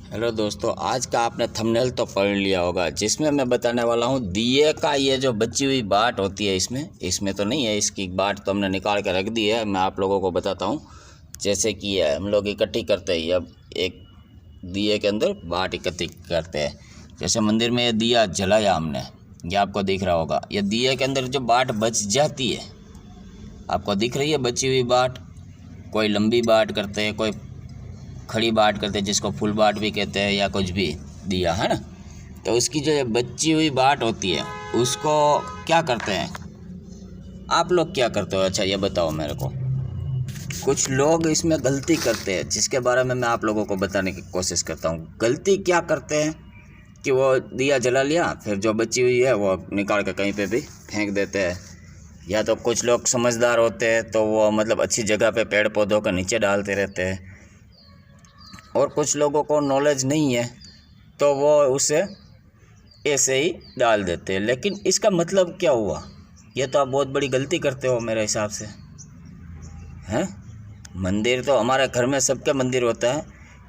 Hello दोस्तों, आज का आपने थंबनेल तो पढ़ लिया होगा जिसमें मैं बताने वाला हूँ दिए का ये जो बची हुई बाट होती है। इसमें तो नहीं है, इसकी बाट तो हमने निकाल के रख दी है। मैं आप लोगों को बताता हूँ। जैसे कि ये हम लोग इकट्ठी करते हैं, अब एक दिए के अंदर बाट इकट्ठी करते हैं। जैसे मंदिर में ये दिया जलाया हमने, ये आपको दिख रहा होगा। ये दिए के अंदर जो बाट बच जाती है, आपको दिख रही है बची हुई बाट। कोई लंबी बाट करते हैं, कोई खड़ी बाट करते हैं जिसको फुल बाट भी कहते हैं, या कुछ भी दिया है ना। तो उसकी जो बची हुई बाट होती है उसको क्या करते हैं, आप लोग क्या करते हो? अच्छा ये बताओ मेरे को। कुछ लोग इसमें गलती करते हैं जिसके बारे में मैं आप लोगों को बताने की कोशिश करता हूँ। गलती क्या करते हैं कि वो दिया जला लिया, फिर जो बची हुई है वो निकाल कर कहीं पे भी फेंक देते हैं। या तो कुछ लोग समझदार होते हैं तो वो मतलब अच्छी जगह पे पेड़ पौधों के नीचे डालते रहते हैं, और कुछ लोगों को नॉलेज नहीं है तो वो उसे ऐसे ही डाल देते हैं। लेकिन इसका मतलब क्या हुआ? ये तो आप बहुत बड़ी गलती करते हो मेरे हिसाब से, हैं? मंदिर तो हमारे घर में सबके मंदिर होता है।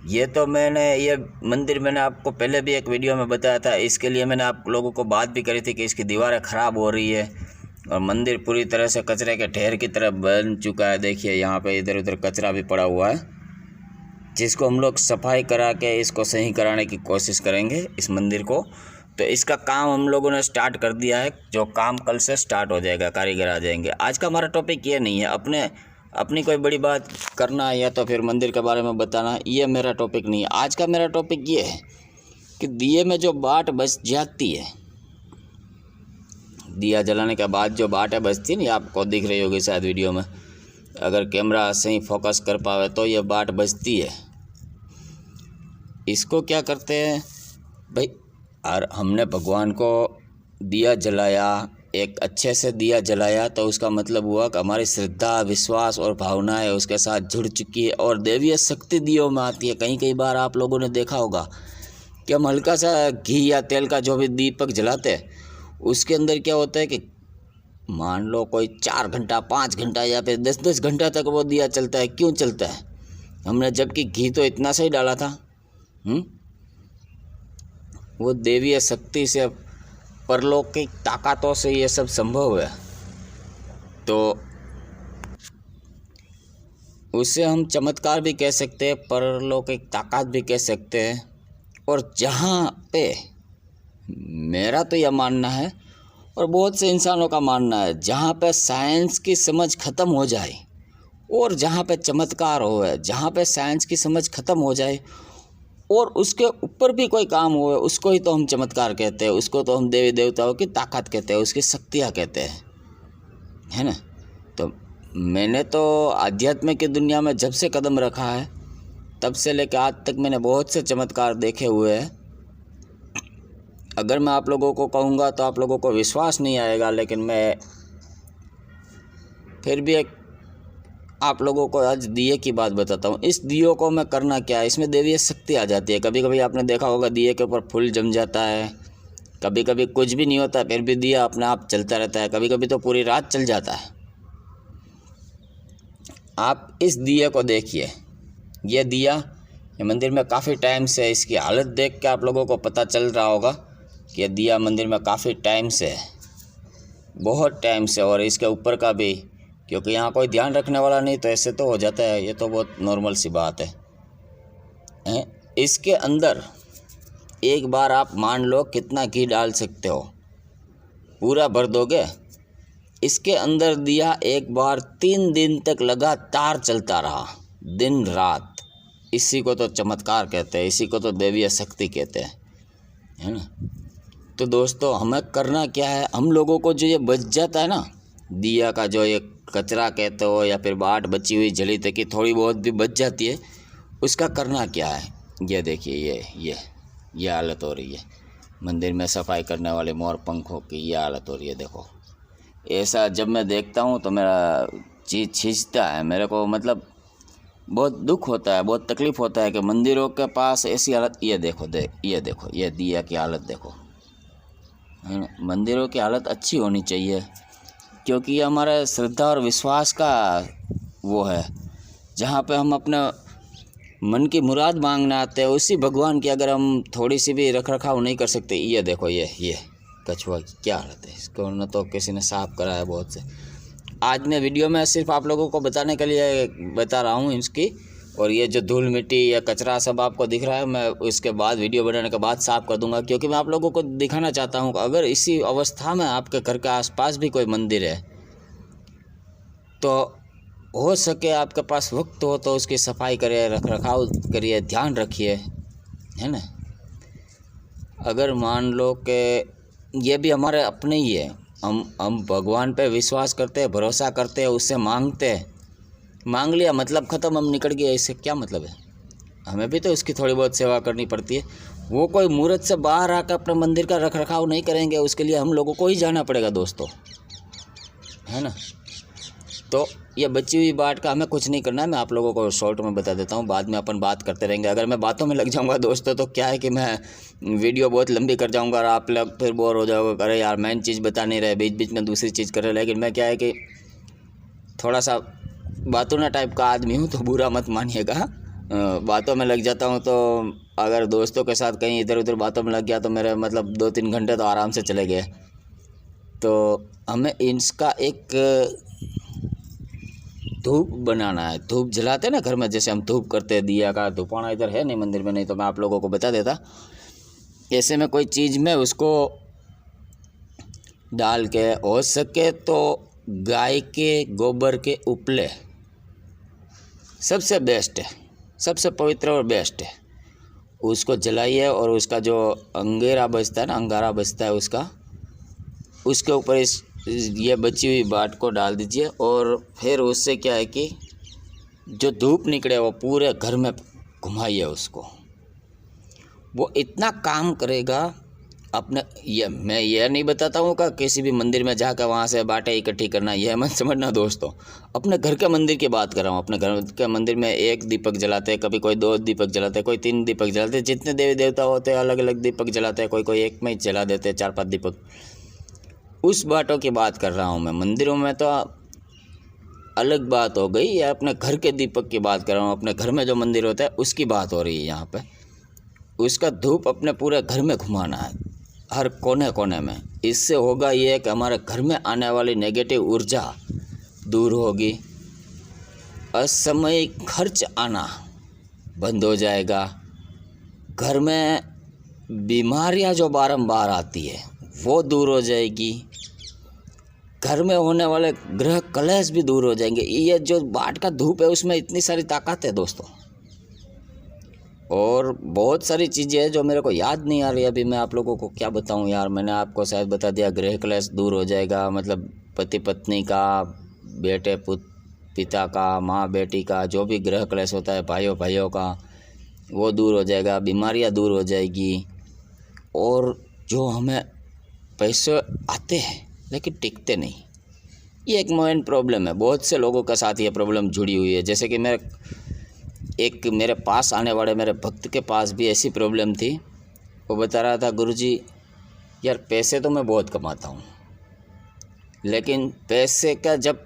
ये मंदिर मैंने आपको पहले भी एक वीडियो में बताया था। इसके लिए मैंने आप लोगों को बात भी करी थी कि इसकी दीवारें ख़राब हो रही है और मंदिर पूरी तरह से कचरे के ढेर की तरह बन चुका है। देखिए यहाँ पे इधर उधर कचरा भी पड़ा हुआ है, जिसको हम लोग सफाई करा के इसको सही कराने की कोशिश करेंगे इस मंदिर को। तो इसका काम हम लोगों ने स्टार्ट कर दिया है, जो काम कल से स्टार्ट हो जाएगा, कारीगर आ जाएंगे। आज का हमारा टॉपिक ये नहीं है अपनी कोई बड़ी बात करना या तो फिर मंदिर के बारे में बताना, ये मेरा टॉपिक नहीं है। आज का मेरा टॉपिक ये है कि दिए में जो बाट बच जाती है, दिया जलाने के बाद जो बाटें बचती है ना, आपको दिख रही होगी शायद वीडियो में, अगर कैमरा सही फोकस कर पावे तो ये बाट बचती है। इसको क्या करते हैं भाई, और हमने भगवान को दिया जलाया, एक अच्छे से दिया जलाया, तो उसका मतलब हुआ कि हमारी श्रद्धा विश्वास और भावनाएं उसके साथ जुड़ चुकी है और दैवीय शक्ति दियों में आती है। कई बार आप लोगों ने देखा होगा कि हम हल्का सा घी या तेल का जो भी दीपक जलाते हैं, उसके अंदर क्या होता है कि मान लो कोई 4 घंटा 5 घंटा या फिर 10 घंटा तक वो दिया चलता है। क्यों चलता है? हमने जबकि घी तो इतना सा ही डाला था। वो देवीय शक्ति से, परलौकिक ताकतों से ये सब संभव है। तो उसे हम चमत्कार भी कह सकते हैं, परलौकिक ताकत भी कह सकते हैं। और जहाँ पे मेरा तो यह मानना है और बहुत से इंसानों का मानना है, जहाँ पे साइंस की समझ ख़त्म हो जाए और जहाँ पे चमत्कार हो है, जहाँ पे साइंस की समझ ख़त्म हो जाए और उसके ऊपर भी कोई काम हो, उसको ही तो हम चमत्कार कहते हैं, उसको तो हम देवी देवताओं की ताकत कहते हैं, उसकी शक्तियाँ कहते हैं, है ना। तो मैंने तो आध्यात्म की दुनिया में जब से कदम रखा है, तब से लेकर आज तक मैंने बहुत से चमत्कार देखे हुए हैं। अगर मैं आप लोगों को कहूँगा तो आप लोगों को विश्वास नहीं आएगा, लेकिन मैं फिर भी आप लोगों को आज दिए की बात बताता हूँ। इस दियों को मैं करना क्या है, इसमें देवीय शक्ति आ जाती है। कभी कभी आपने देखा होगा दिए के ऊपर फूल जम जाता है, कभी कभी कुछ भी नहीं होता फिर भी दिया अपने आप चलता रहता है, कभी कभी तो पूरी रात चल जाता है। आप इस दिए को देखिए, ये दिया ये मंदिर में काफ़ी टाइम से, इसकी हालत देख के आप लोगों को पता चल रहा होगा कि ये दिया मंदिर में काफ़ी टाइम से है, बहुत टाइम से। और इसके ऊपर का भी, क्योंकि यहाँ कोई ध्यान रखने वाला नहीं तो ऐसे तो हो जाता है, ये तो बहुत नॉर्मल सी बात है। इसके अंदर एक बार आप मान लो कितना घी डाल सकते हो, पूरा भर दोगे। इसके अंदर दिया एक बार 3 दिन तक लगातार चलता रहा, दिन रात। इसी को तो चमत्कार कहते हैं, इसी को तो देवीय शक्ति कहते हैं, है ना। तो दोस्तों हमें करना क्या है, हम लोगों को जो ये बच जाता है ना दिया का, जो ये कचरा कहते हो या फिर बाट बची हुई जली तक की थोड़ी बहुत भी बच जाती है, उसका करना क्या है। ये देखिए ये हालत हो रही है मंदिर में सफाई करने वाले मोर पंखों की, ये हालत हो रही है। देखो, ऐसा जब मैं देखता हूँ तो मेरा चीज़ खींचता है, मेरे को मतलब बहुत दुख होता है, बहुत तकलीफ़ होता है कि मंदिरों के पास ऐसी हालत। ये देखो ये दिया की हालत देखो, है ना। मंदिरों की हालत अच्छी होनी चाहिए, क्योंकि ये हमारे श्रद्धा और विश्वास का वो है, जहाँ पे हम अपने मन की मुराद मांगने आते हैं, उसी भगवान की अगर हम थोड़ी सी भी रख रखाव नहीं कर सकते। ये देखो ये कछुआ की क्या हालत है, इसको न तो किसी ने साफ करा है बहुत से। आज मैं वीडियो में सिर्फ आप लोगों को बताने के लिए बता रहा हूँ इसकी। और ये जो धूल मिट्टी या कचरा सब आपको दिख रहा है, मैं उसके बाद वीडियो बनाने के बाद साफ़ कर दूंगा, क्योंकि मैं आप लोगों को दिखाना चाहता हूँ अगर इसी अवस्था में आपके घर के आसपास भी कोई मंदिर है तो हो सके आपके पास वक्त हो तो उसकी सफाई करिए, रख रखाव करिए, ध्यान रखिए, है ना। अगर मान लो कि ये भी हमारे अपने ही है, हम भगवान पे विश्वास करते हैं, भरोसा करते हैं, उससे मांगते हैं, मांग लिया मतलब ख़त्म, हम निकल गए, इससे क्या मतलब है। हमें भी तो उसकी थोड़ी बहुत सेवा करनी पड़ती है। वो कोई मुहूर्त से बाहर आकर अपने मंदिर का रख रखाव नहीं करेंगे, उसके लिए हम लोगों को ही जाना पड़ेगा दोस्तों, है ना। तो ये बची हुई बात का हमें कुछ नहीं करना है, मैं आप लोगों को शॉर्ट में बता देता हूँ, बाद में अपन बात करते रहेंगे। अगर मैं बातों में लग जाऊँगा दोस्तों तो क्या है कि मैं वीडियो बहुत लंबी कर जाऊँगा और आप लोग फिर बोर हो जाओगे, अरे यार मेन चीज़ बता नहीं रहे, बीच बीच में दूसरी चीज़ कर रहे। लेकिन मैं क्या है कि थोड़ा सा बातूना टाइप का आदमी हूँ, तो बुरा मत मानिएगा। बातों में लग जाता हूँ तो अगर दोस्तों के साथ कहीं इधर उधर बातों में लग गया तो मेरे मतलब 2-3 घंटे तो आराम से चले गए। तो हमें इसका एक धूप बनाना है, धूप जलाते हैं ना घर में, जैसे हम धूप करते हैं, दिया का धूपाना इधर है नहीं मंदिर में, नहीं तो मैं आप लोगों को बता देता। ऐसे में कोई चीज़ में उसको डाल के, हो सके तो गाय के गोबर के उपले सबसे बेस्ट है, सबसे पवित्र और बेस्ट है। उसको जलाइए और उसका जो अंगारा बचता है ना, अंगारा बचता है उसके ऊपर ये बची हुई बाट को डाल दीजिए। और फिर उससे क्या है कि जो धूप निकले वो पूरे घर में घुमाइए उसको, वो इतना काम करेगा अपने। मैं ये नहीं बताता हूँ कि किसी भी मंदिर में जाकर वहाँ से बाटें इकट्ठी करना, यह मत समझना दोस्तों। अपने घर के मंदिर की बात कर रहा हूँ। अपने घर के मंदिर में 1 दीपक जलाते हैं, कभी कोई 2 दीपक जलाते हैं, कोई 3 दीपक जलाते हैं, जितने देवी देवता होते हैं अलग अलग दीपक जलाते हैं, कोई एक में ही जला देते हैं 4-5 दीपक। उस बातों की बात कर रहा हूँ मैं। मंदिरों में तो अलग बात हो गई, या अपने घर के दीपक की बात कर रहा हूँ। अपने घर में जो मंदिर होता है उसकी बात हो रही है यहाँ पे। उसका धूप अपने पूरे घर में घुमाना है, हर कोने कोने में। इससे होगा ये कि हमारे घर में आने वाली नेगेटिव ऊर्जा दूर होगी, असमय खर्च आना बंद हो जाएगा, घर में बीमारियां जो बारंबार आती है वो दूर हो जाएगी, घर में होने वाले ग्रह कलेश भी दूर हो जाएंगे। ये जो बाट का धूप है उसमें इतनी सारी ताकत है दोस्तों, और बहुत सारी चीज़ें हैं जो मेरे को याद नहीं आ रही अभी। मैं आप लोगों को क्या बताऊं यार, मैंने आपको शायद बता दिया। गृह क्लेश दूर हो जाएगा, मतलब पति पत्नी का, बेटे पिता का, माँ बेटी का, जो भी गृह क्लेश होता है भाइयों भाइयों का, वो दूर हो जाएगा, बीमारियां दूर हो जाएगी। और जो हमें पैसे आते हैं लेकिन टिकते नहीं, ये एक मेन प्रॉब्लम है। बहुत से लोगों के साथ ये प्रॉब्लम जुड़ी हुई है। जैसे कि मेरे पास आने वाले मेरे भक्त के पास भी ऐसी प्रॉब्लम थी। वो बता रहा था, गुरुजी यार पैसे तो मैं बहुत कमाता हूँ, लेकिन जब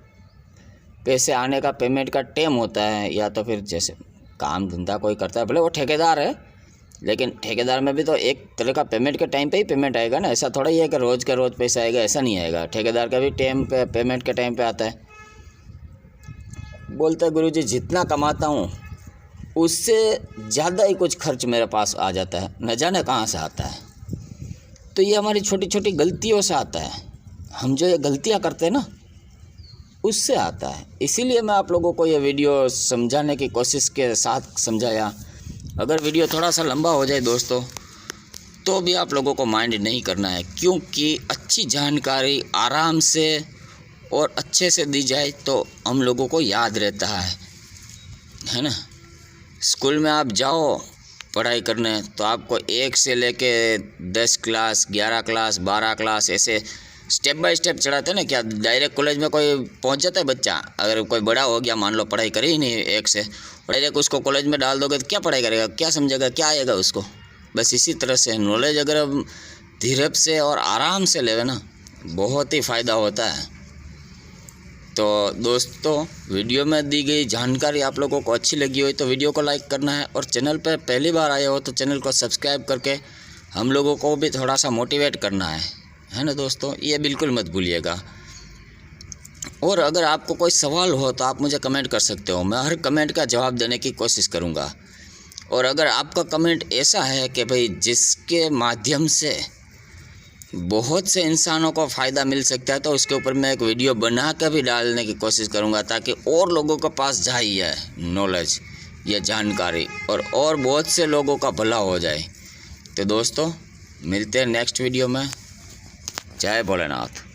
पैसे आने का, पेमेंट का टाइम होता है, या तो फिर जैसे काम धंधा कोई करता है, भले वो ठेकेदार है, लेकिन ठेकेदार में भी तो एक तरह का पेमेंट के टाइम पे ही पेमेंट आएगा ना। ऐसा थोड़ा ही है कि रोज़ का रोज़ पैसा आएगा, ऐसा नहीं आएगा। ठेकेदार का भी टाइम पे, पेमेंट के टाइम पे आता है। बोलता है गुरुजी जितना कमाता हूँ उससे ज़्यादा ही कुछ खर्च मेरे पास आ जाता है, न जाने कहाँ से आता है। तो ये हमारी छोटी छोटी गलतियों से आता है। हम जो ये गलतियाँ करते हैं ना, उससे आता है। इसीलिए मैं आप लोगों को ये वीडियो समझाने की कोशिश के साथ समझाया। अगर वीडियो थोड़ा सा लंबा हो जाए दोस्तों तो भी आप लोगों को माइंड नहीं करना है, क्योंकि अच्छी जानकारी आराम से और अच्छे से दी जाए तो हम लोगों को याद रहता है ना। स्कूल में आप जाओ पढ़ाई करने तो आपको 1 से लेके 10 क्लास, 11 क्लास, 12 क्लास, ऐसे स्टेप बाय स्टेप चढ़ाते हैं ना। क्या डायरेक्ट कॉलेज में कोई पहुंच जाता है बच्चा? अगर कोई बड़ा हो गया, मान लो पढ़ाई करे ही नहीं 1 से, डायरेक्ट उसको कॉलेज में डाल दोगे तो क्या पढ़ाई करेगा, क्या समझेगा, क्या आएगा उसको? बस इसी तरह से नॉलेज अगर हम धीरे से और आराम से लेवे ना, बहुत ही फ़ायदा होता है। तो दोस्तों, वीडियो में दी गई जानकारी आप लोगों को अच्छी लगी हो तो वीडियो को लाइक करना है, और चैनल पर पहली बार आए हो तो चैनल को सब्सक्राइब करके हम लोगों को भी थोड़ा सा मोटिवेट करना है ना दोस्तों, ये बिल्कुल मत भूलिएगा। और अगर आपको कोई सवाल हो तो आप मुझे कमेंट कर सकते हो, मैं हर कमेंट का जवाब देने की कोशिश करूँगा। और अगर आपका कमेंट ऐसा है कि भाई जिसके माध्यम से बहुत से इंसानों को फ़ायदा मिल सकता है, तो उसके ऊपर मैं एक वीडियो बना के भी डालने की कोशिश करूँगा, ताकि और लोगों के पास जाए ये नॉलेज, ये जानकारी, और बहुत से लोगों का भला हो जाए। तो दोस्तों, मिलते हैं नेक्स्ट वीडियो में। जय भोलेनाथ।